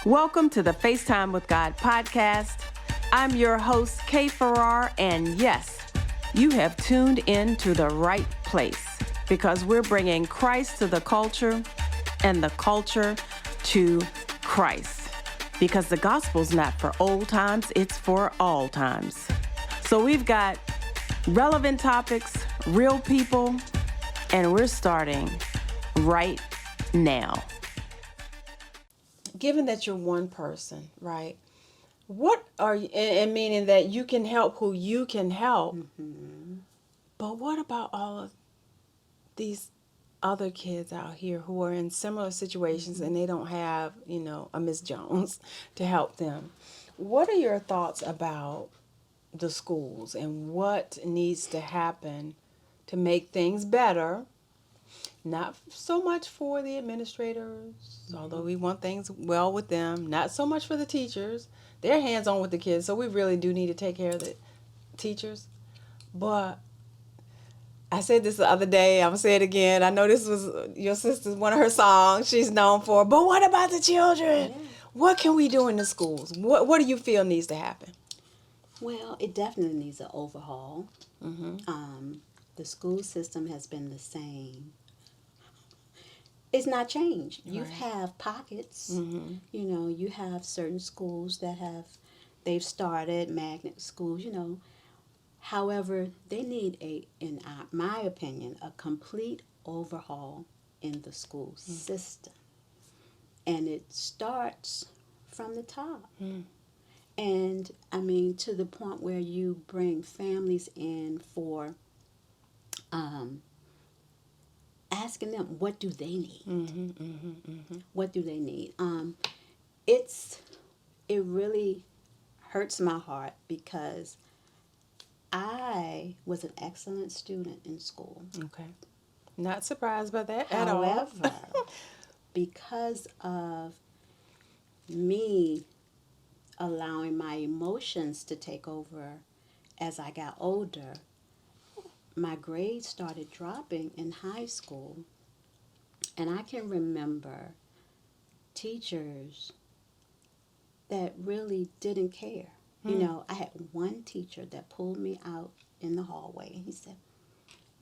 Welcome to the FaceTime with God podcast. I'm your host, Kay Farrar, and yes, you have tuned in to the right place because we're bringing Christ to the culture and the culture to Christ because the gospel's not for old times, it's for all times. So we've got relevant topics, real people, and we're starting right now. Given that you're one person, right? What are you, and meaning that you can help who you can help, but what about all of these other kids out here who are in similar situations and they don't have, a Miss Jones to help them? What are your thoughts about the schools and what needs to happen to make things better? Not so much for the administrators, although we want things well with them. Not so much for the teachers. They're hands-on with the kids, so we really do need to take care of the teachers. But I said this the other day. I'm going to say it again. I know this was your sister's, one of her songs she's known for. But what about the children? Yeah. What can we do in the schools? What do you feel needs to happen? Well, it definitely needs an overhaul. The school system has been the same. It's not changed. Right. You have pockets. You have certain schools that they've started magnet schools. However, they need in my opinion, a complete overhaul in the school system, and it starts from the top. And I mean, to the point where you bring families in for asking them, what do they need? What do they need? It really hurts my heart because I was an excellent student in school. Okay. Not surprised by that at all. However, because of me allowing my emotions to take over as I got older, my grades started dropping in high school. And I can remember teachers that really didn't care. I had one teacher that pulled me out in the hallway and he said,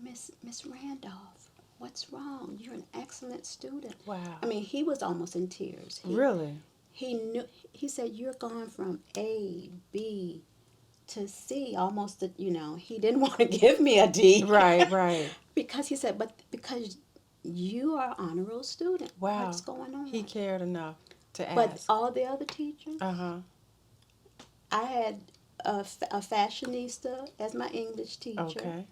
Miss Randolph, what's wrong? You're an excellent student. Wow. I mean, he was almost in tears. Really? He said, you're gone from A, B, to C, almost, he didn't want to give me a D. Right. Because he said, because you are an honor roll student. Wow. What's going on? He cared enough to ask. But all the other teachers, I had a fashionista as my English teacher. Okay.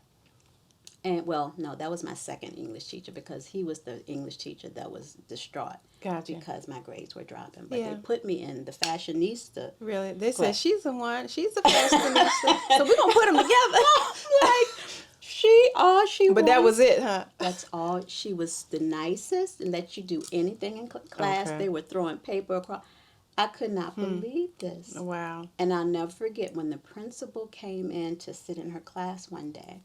And, no, that was my second English teacher because he was the English teacher that was distraught. Gotcha. Because my grades were dropping. But they put me in the fashionista. Really? They said, she's the one. She's the fashionista. So we're going to put them together. But that was it, huh? That's all. She was the nicest and let you do anything in class. Okay. They were throwing paper across. I could not believe this. Wow. And I'll never forget when the principal came in to sit in her class one day.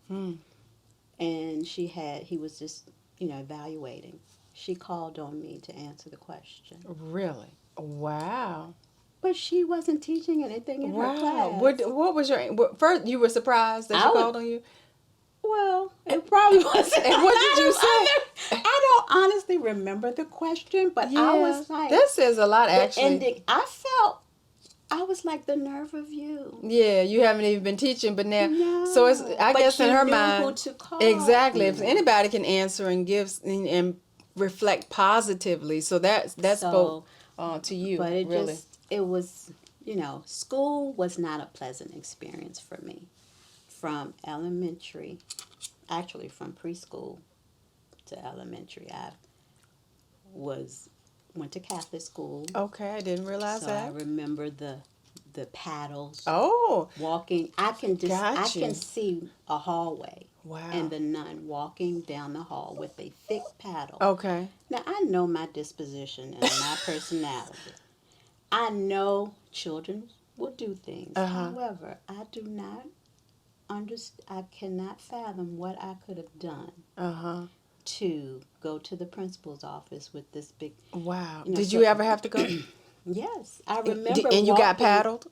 And he was just, evaluating. She called on me to answer the question. Really? Wow. But she wasn't teaching anything in her class. What was first, you were surprised that she called on you? Well, it probably wasn't. And what did you say? I don't honestly remember the question, but I was like... That says a lot, actually. Ending, I was like, the nerve of you. Yeah, you haven't even been teaching, but now... No, so it's, I guess in her mind... who to call. Exactly. If anybody can answer and give and reflect positively, so that spoke to you, but it really. It was, school was not a pleasant experience for me. From elementary, actually from preschool to elementary, I went to Catholic school. Okay, I didn't realize that. So I remember the paddles. Oh, walking. I can see a hallway. Wow. And the nun walking down the hall with a thick paddle. Okay. Now I know my disposition and my personality. I know children will do things. However, I do not I cannot fathom what I could have done to go to the principal's office with this big... Wow. Did you ever have to go? Yes, I remember And you got walking. paddled?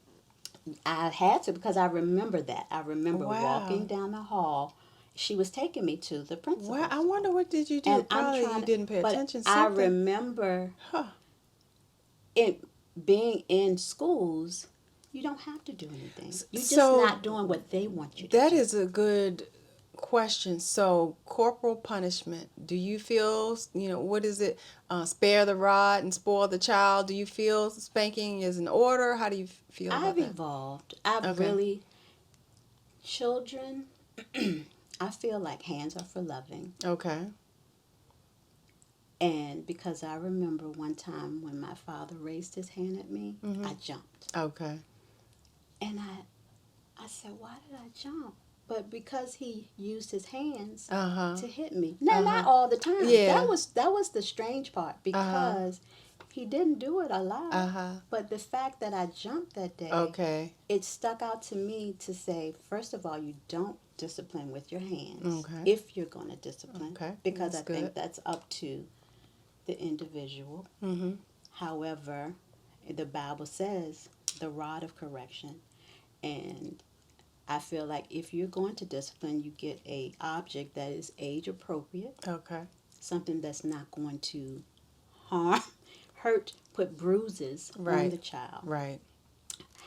I had to because I remember that. I remember walking Wow. down the hall. She was taking me to the Wow. I principal's. wonder what did you do? And I'm Probably you trying to, didn't pay but attention. I Something. remember Huh. it being in schools, you don't have to do anything. You're just So not doing what they want you to that do. is a good question. So corporal punishment. Do you feel, what is it? Spare the rod and spoil the child. Do you feel spanking is in order? How do you feel about I've that? evolved. I've Okay. really, children, I feel like hands are for loving. Okay. And because I remember one time when my father raised his hand at me, I jumped. Okay. And I said, why did I jump? But because he used his hands Uh-huh. to hit me. Now, not all the time. Yeah. That was the strange part because he didn't do it a lot. Uh-huh. But the fact that I jumped that day, Okay. it stuck out to me to say, first of all, you don't discipline with your hands Okay. if you're going to discipline. Okay. Because That's I think good. that's up to the individual. Mm-hmm. However, the Bible says the rod of correction, and I feel like if you're going to discipline, you get a object that is age appropriate, Okay. something that's not going to harm, hurt, put bruises on Right. the child. Right.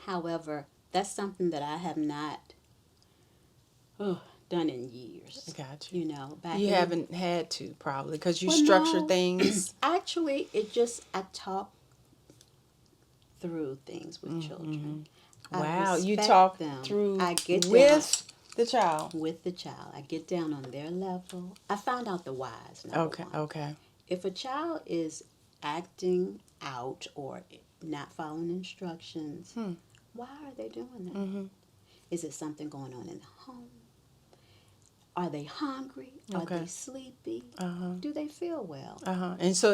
However, that's something that I have not done in years. Got You know, back You in haven't had to probably because you well, structure no, things. actually, I talk through things with children. I Wow. You respect talk them. through I get down with the child. with the child. I get down on their level. I find out the whys. Number Okay. one. Okay. If a child is acting out or not following instructions, why are they doing that? Mm-hmm. Is it something going on in the home? Are they hungry? Are Okay. they sleepy? Uh-huh. Do they feel well? Uh-huh. And so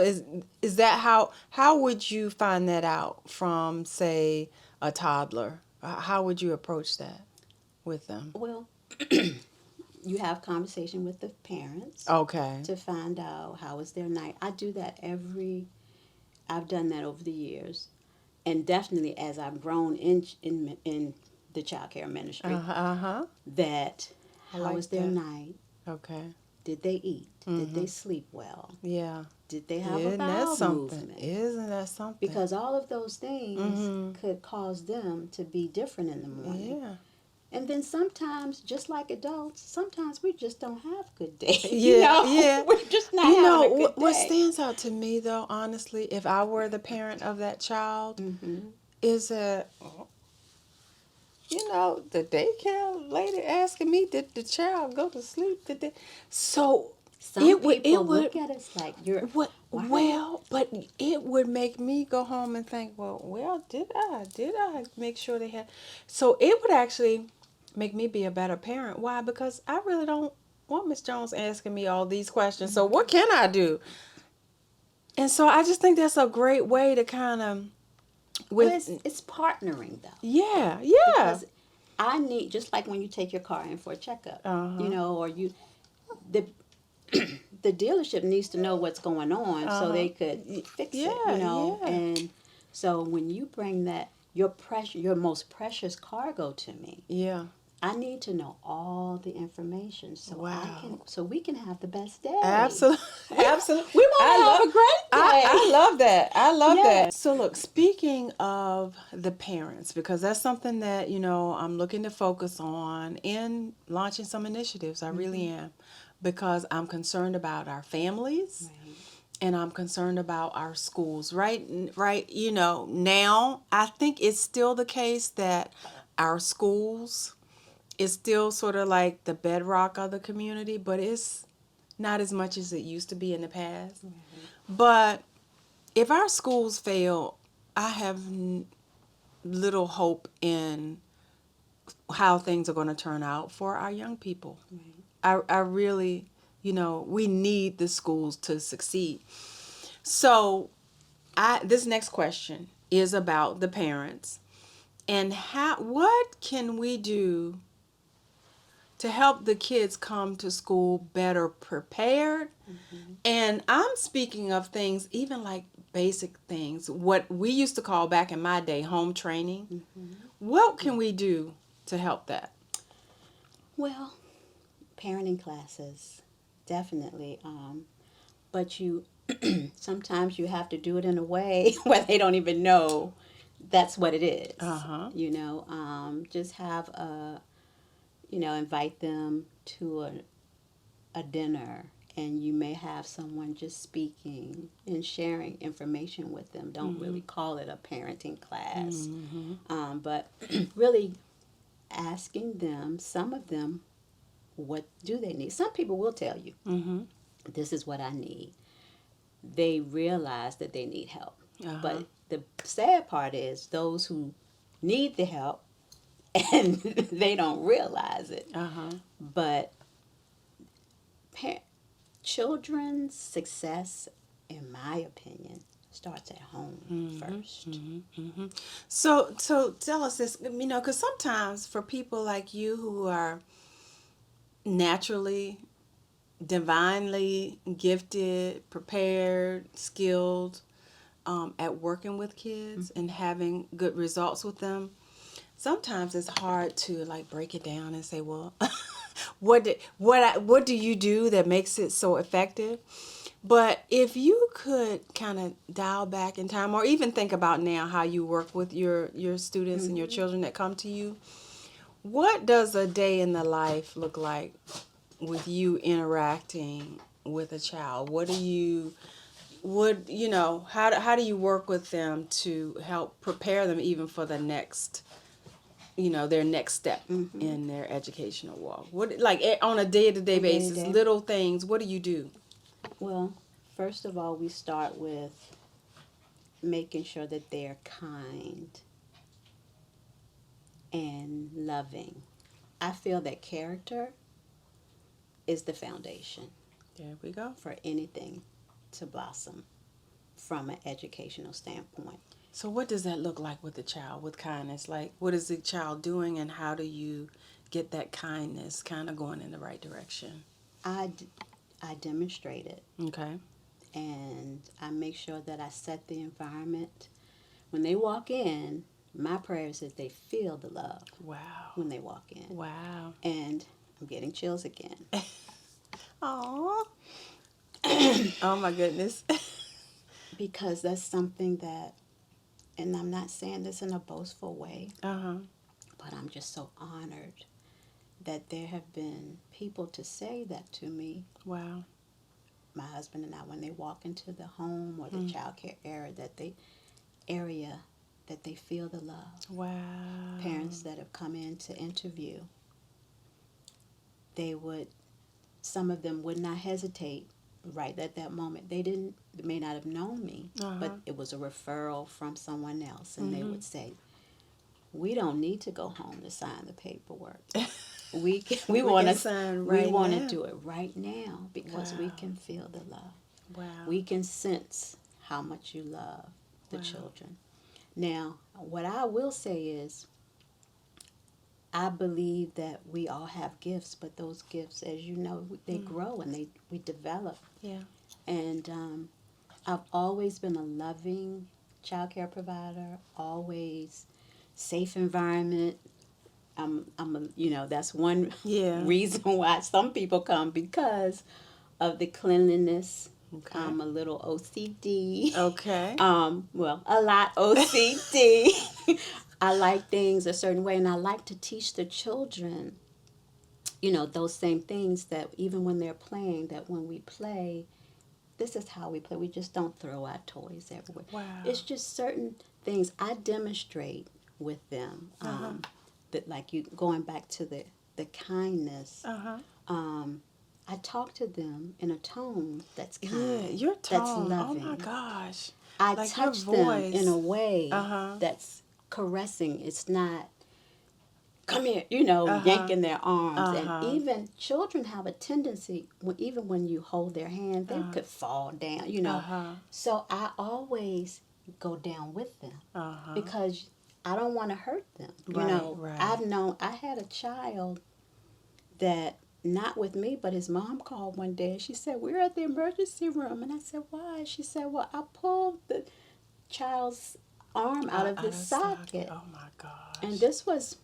is that how would you find that out from, say, a toddler? How would you approach that with them? Well, you have conversation with the parents Okay. to find out how is their night. I do that I've done that over the years, and definitely as I've grown in the child care ministry, Uh-huh. that I how like was their that. night? Okay. Did they eat? Did they sleep well? Yeah. Did they have a Isn't that bowel something? movement? Isn't that something? Because all of those things could cause them to be different in the morning. Yeah. And then sometimes, just like adults, sometimes we just don't have good days. Yeah, yeah. We're just not having a good What day. stands out to me though, honestly, if I were the parent of that child, is that the daycare lady asking me, did the child go to sleep? So Some it people would look at us like you're. what Why? well, but it would make me go home and think, well, did I make sure they had? So it would actually make me be a better parent. Why? Because I really don't want Miss Jones asking me all these questions. So what can I do? And so I just think that's a great way to kind of Well, it's partnering though. yeah. Because I need, just like when you take your car in for a checkup, or the the dealership needs to know what's going on so they could fix it, Yeah. And so when you bring that your most precious cargo to me, Yeah. I need to know all the information so Wow. we can have the best day. Absolutely. Absolutely. We want to have a great day. I love that. I love Yes. that. So look, speaking of the parents, because that's something that, I'm looking to focus on in launching some initiatives. I really am. Because I'm concerned about our families. Right. And I'm concerned about our schools. Right, now I think it's still the case that our schools is still sort of like the bedrock of the community, but it's not as much as it used to be in the past. But if our schools fail, I have little hope in how things are going to turn out for our young people. I really, we need the schools to succeed. So this next question is about the parents and what can we do to help the kids come to school better prepared. And I'm speaking of things, even like basic things, what we used to call back in my day home training. What can we do to help that? Well, parenting classes, definitely. But you sometimes you have to do it in a way where they don't even know that's what it is. Uh-huh. Just have invite them to a dinner, and you may have someone just speaking and sharing information with them. Don't really call it a parenting class, but really asking them, some of them, what do they need? Some people will tell you, this is what I need. They realize that they need help. But the sad part is those who need the help and they don't realize it. But children's success, in my opinion, starts at home first. So tell us this, because sometimes for people like you who are naturally, divinely gifted, prepared, skilled at working with kids and having good results with them, sometimes it's hard to like break it down and say, well, what do you do that makes it so effective? But if you could kind of dial back in time, or even think about now how you work with your students and your children that come to you, what does a day in the life look like with you interacting with a child? How do you work with them to help prepare them even for the next, their next step in their educational walk? What, like on a day-to-day basis, Day-to-day. little things, what do you do? Well, first of all, we start with making sure that they're kind and loving. I feel that character is the foundation There we go. for anything to blossom from an educational standpoint. So what does that look like with the child, with kindness? Like, what is the child doing, and how do you get that kindness kind of going in the right direction? I demonstrate it, Okay. and I make sure that I set the environment. When they walk in, my prayer is that they feel the love Wow. when they walk in. Wow. And I'm getting chills again. Aw. Oh my goodness. Because that's something that, and I'm not saying this in a boastful way, but I'm just so honored that there have been people to say that to me. Wow. My husband and I, when they walk into the home or the childcare area, that they feel the love. Wow. Parents that have come in to interview, some of them would not hesitate right at that moment. They may not have known me, but it was a referral from someone else, and they would say, "We don't need to go home to sign the paperwork. We want to do it right now because we can feel the love. Wow. We can sense how much you love the children." Now, what I will say is, I believe that we all have gifts, but those gifts, as you know, they grow and we develop. Yeah. And I've always been a loving child care provider, always safe environment. That's one reason why some people come, because of the cleanliness. Okay. I'm a little OCD. Okay. A lot OCD. I like things a certain way, and I like to teach the children, those same things, that even when they're playing, that when we play, this is how we play. We just don't throw our toys everywhere. Wow. It's just certain things I demonstrate with them. That, like, you going back to the kindness. I talk to them in a tone that's kind. Yeah, your tone. That's loving. Oh my gosh. I like touch your them voice. in a way that's caressing. It's not, come here, yanking their arms. And even children have a tendency, even when you hold their hand, they could fall down, So I always go down with them because I don't want to hurt them. Right. I had a child that not with me, but his mom called one day and she said, "We're at the emergency room." And I said, "Why?" She said, "Well, I pulled the child's arm out of Out the of socket." Oh my gosh. And this was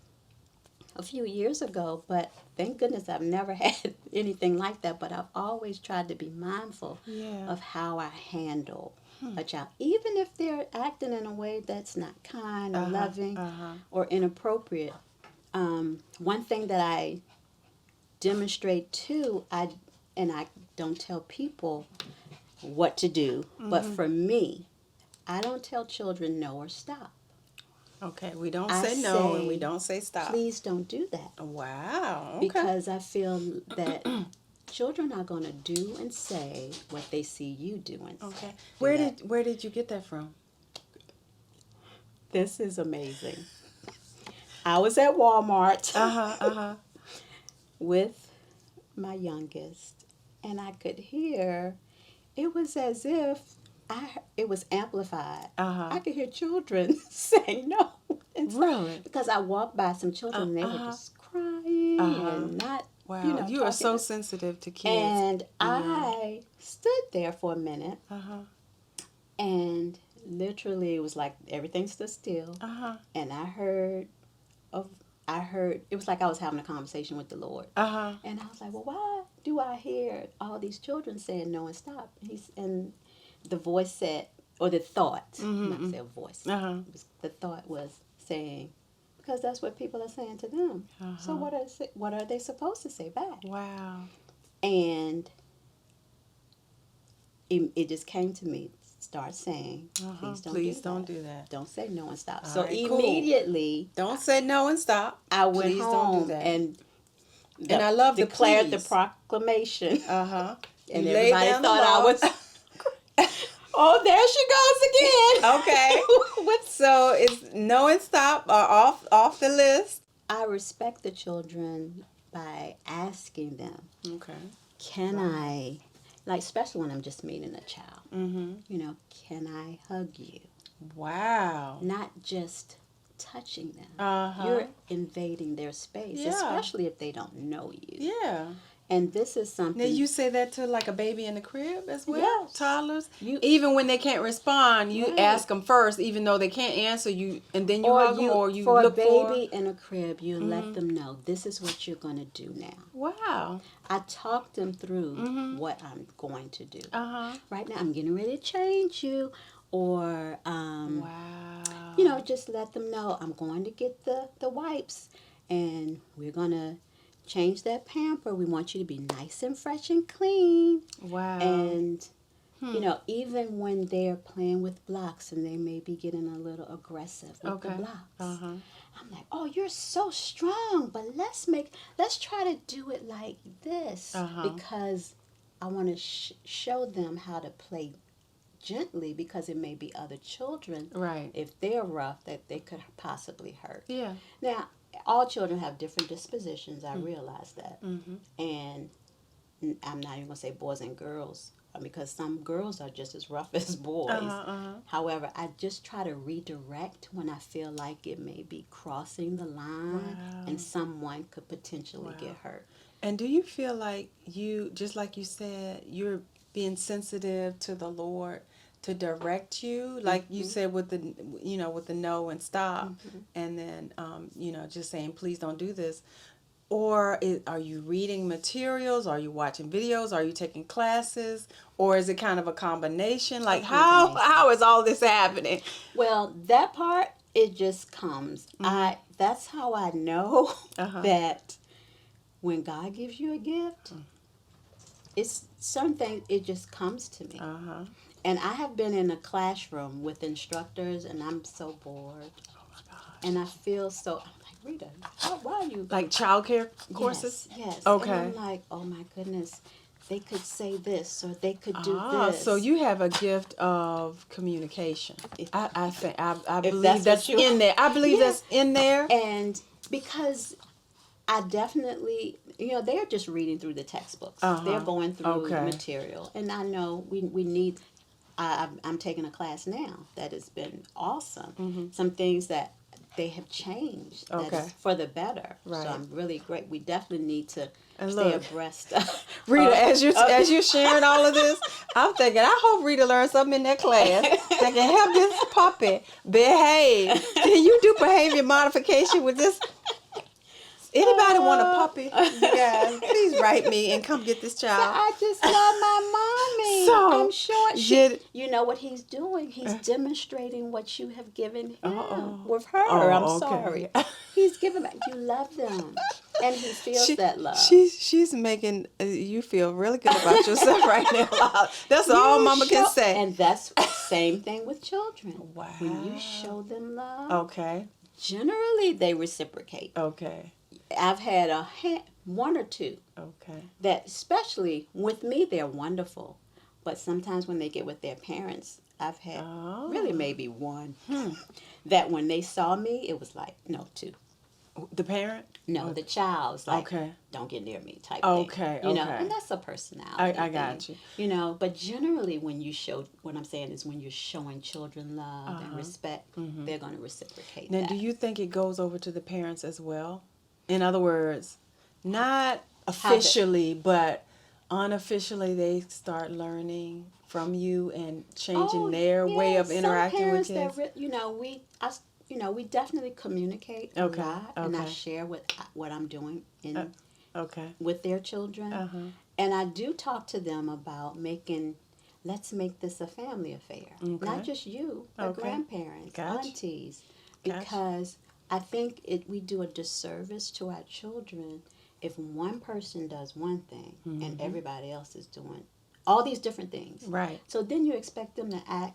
a few years ago, but thank goodness I've never had anything like that. But I've always tried to be mindful Yeah. of how I handle a child, even if they're acting in a way that's not kind or loving or inappropriate. One thing that I demonstrate too, I don't tell people what to do, but for me, I don't tell children no or stop. Okay, we don't I say no and we say, don't say stop. please don't do that. Wow. Okay. Because I feel that children are going to do and say what they see you doing. Okay. Do Where did you get that from? This is amazing. I was at Walmart with my youngest, and I could hear, it was as if it was amplified. I could hear children saying no. And Really? because I walked by some children and they were just crying and not, Wow, you are so talking. sensitive to kids. And I stood there for a minute and literally it was like everything stood still. And I heard it was like I was having a conversation with the Lord. And I was like, well, why do I hear all these children saying no and stop? And the voice said, or the thought, not say a voice, the thought was saying, because that's what people are saying to them. So what are they supposed to say back? Wow. And it just came to me, start saying, please don't do that. Don't say no and stop. So right, immediately, don't say no and stop. I went please home don't do that. and I love declared the the proclamation. And you everybody thought I was. Oh, there she goes again. Okay. So it's no and stop are off the list. I respect the children by asking them, Okay. can I, like, especially when I'm just meeting a child, can I hug you? Wow. Not just touching them. You're invading their space, especially if they don't know you. Yeah. And this is something. Now you say that to like a baby in the crib as well? Yes. Toddlers? Even when they can't respond, you ask them first, even though they can't answer you, and then you hug them or you for look a baby in a crib, you let them know this is what you're going to do now. Wow. I talk them through what I'm going to do. Right now, I'm getting ready to change you. Or, just let them know I'm going to get the wipes and we're going to change that pamper. We want you to be nice and fresh and clean. Wow. And, even when they're playing with blocks and they may be getting a little aggressive with the blocks. I'm like, oh, you're so strong, but let's try to do it like this. Because I want to show them how to play gently, because it may be other children, right, if they're rough, that they could possibly hurt. Yeah. Now, all children have different dispositions. I realize that. And I'm not even going to say boys and girls, because some girls are just as rough as boys. However, I just try to redirect when I feel like it may be crossing the line and someone could potentially get hurt. And do you feel like just like you said, you're being sensitive to the Lord to direct you, like you said with the no and stop, and then just saying please don't do this, or are you reading materials? Are you watching videos? Are you taking classes? Or is it kind of a combination? Like how is all this happening? Well, that part, it just comes. That's how I know that when God gives you a gift, it's certain things, it just comes to me. And I have been in a classroom with instructors, and I'm so bored. Oh my gosh. And I feel so, I'm like, Rita, why are you? Like childcare courses? Yes. Okay. And I'm like, oh my goodness, they could say this, or they could do this. So you have a gift of communication. I think I believe that's in there. I believe that's in there. And because I definitely, they're just reading through the textbooks. They're going through the material. And I know we need, I'm taking a class now that has been awesome. Some things that they have changed. Okay. That is for the better. Right. So I'm really great. We definitely need to And stay look, abreast. Rita, as you're sharing all of this, I'm thinking, I hope Rita learned something in that class that can help this puppy behave. Can you do behavior modification with this? Anybody want a puppy? You guys, please write me and come get this So child. I just love my mommy. So, I'm sure you know what he's doing. He's demonstrating what you have given him with her. I'm sorry. He's giving back. You love them, and he feels that love. She's making you feel really good about yourself right now. That's all Mama can say. And that's the same thing with children. Wow. When you show them love, Okay. generally they reciprocate. Okay. I've had one or two Okay. that, especially with me, they're wonderful. But sometimes when they get with their parents, I've had really maybe one that when they saw me, it was like, no, two. The parent? No, the child's like, Okay. don't get near me type Okay, thing. You know, okay. and that's a personality I thing. got you. You know, but generally when you show, what I'm saying is when you're showing children love and respect, they're going to reciprocate Now, that. do you think it goes over to the parents as well? In other words, not officially, but unofficially, they start learning from you and changing their way of interacting with kids. We definitely communicate a lot, and I Okay. share what I'm doing Okay. with their children, and I do talk to them about let's make this a family affair, not just you, but grandparents, aunties, because I think we do a disservice to our children if one person does one thing and everybody else is doing all these different things. Right. So then you expect them to act.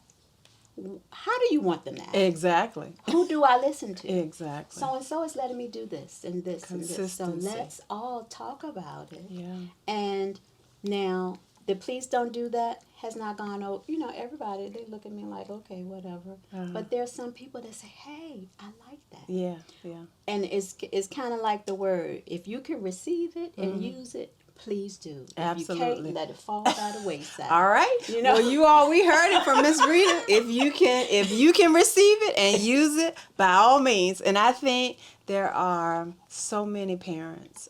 How do you want them to act? Exactly. Who do I listen to? Exactly. So and so is letting me do this and this and this. So Consistency. let's all talk about it. Yeah. And now the please don't do that has not gone over. You know, everybody, they look at me like, okay, whatever. But there's some people that say, hey, I like that. Yeah. Yeah. And it's kind of like the word. If you can receive it and use it, please do. Absolutely. If you can't, let it fall by the wayside. All right. You know? Well, we heard it from Miss Rita. If you can receive it and use it, by all means. And I think there are so many parents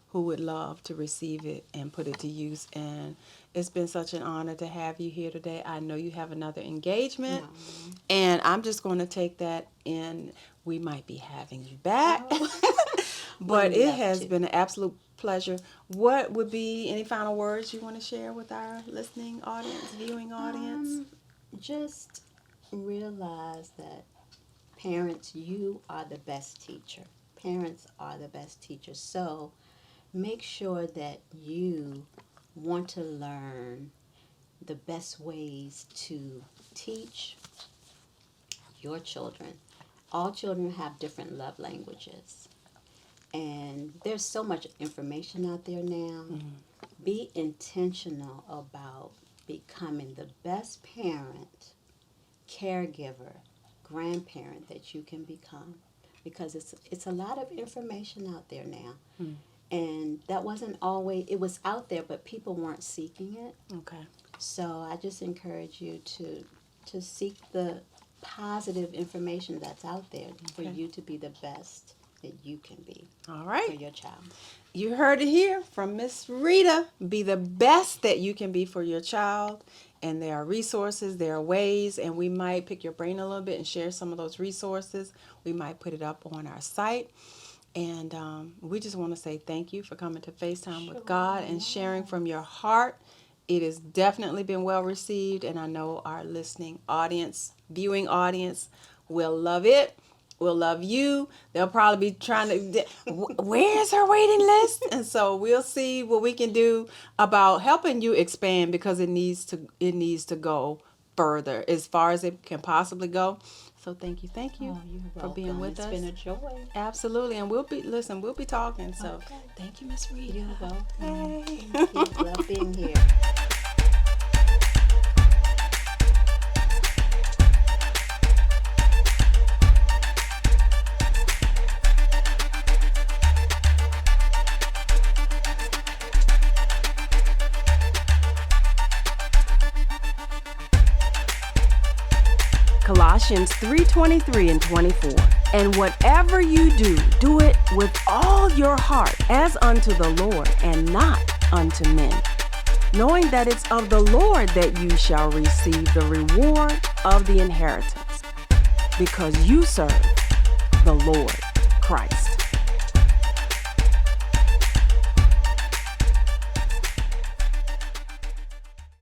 who would love to receive it and put it to use. And it's been such an honor to have you here today. I know you have another engagement, and I'm just going to take that in. We might be having you back, but it has been an absolute pleasure. What would be any final words you want to share with our listening audience, viewing audience? Just realize that parents, you are the best teacher. Parents are the best teachers. So make sure that you want to learn the best ways to teach your children. All children have different love languages. And there's so much information out there now. Be intentional about becoming the best parent, caregiver, grandparent that you can become. Because it's a lot of information out there now. And that wasn't always, it was out there, but people weren't seeking it. Okay. So I just encourage you to seek the positive information that's out there for you to be the best that you can be. All right. For your child. You heard it here from Miss Rita. Be the best that you can be for your child. And there are resources, there are ways, and we might pick your brain a little bit and share some of those resources. We might put it up on our site. And we just want to say thank you for coming to FaceTime with God and sharing from your heart. It has definitely been well received, and I know our listening audience, viewing audience, will love it. Will love you. They'll probably be trying to, where's her waiting list? And so we'll see what we can do about helping you expand, because it needs to go further as far as it can possibly go. So thank you for being with us. It's been a joy. Absolutely, and we'll be talking. So thank you, Miss Rita. You're welcome. Hey. Thank you. Love being here. Colossians 3:23 and 24. And whatever you do, do it with all your heart as unto the Lord and not unto men, knowing that it's of the Lord that you shall receive the reward of the inheritance, because you serve the Lord Christ.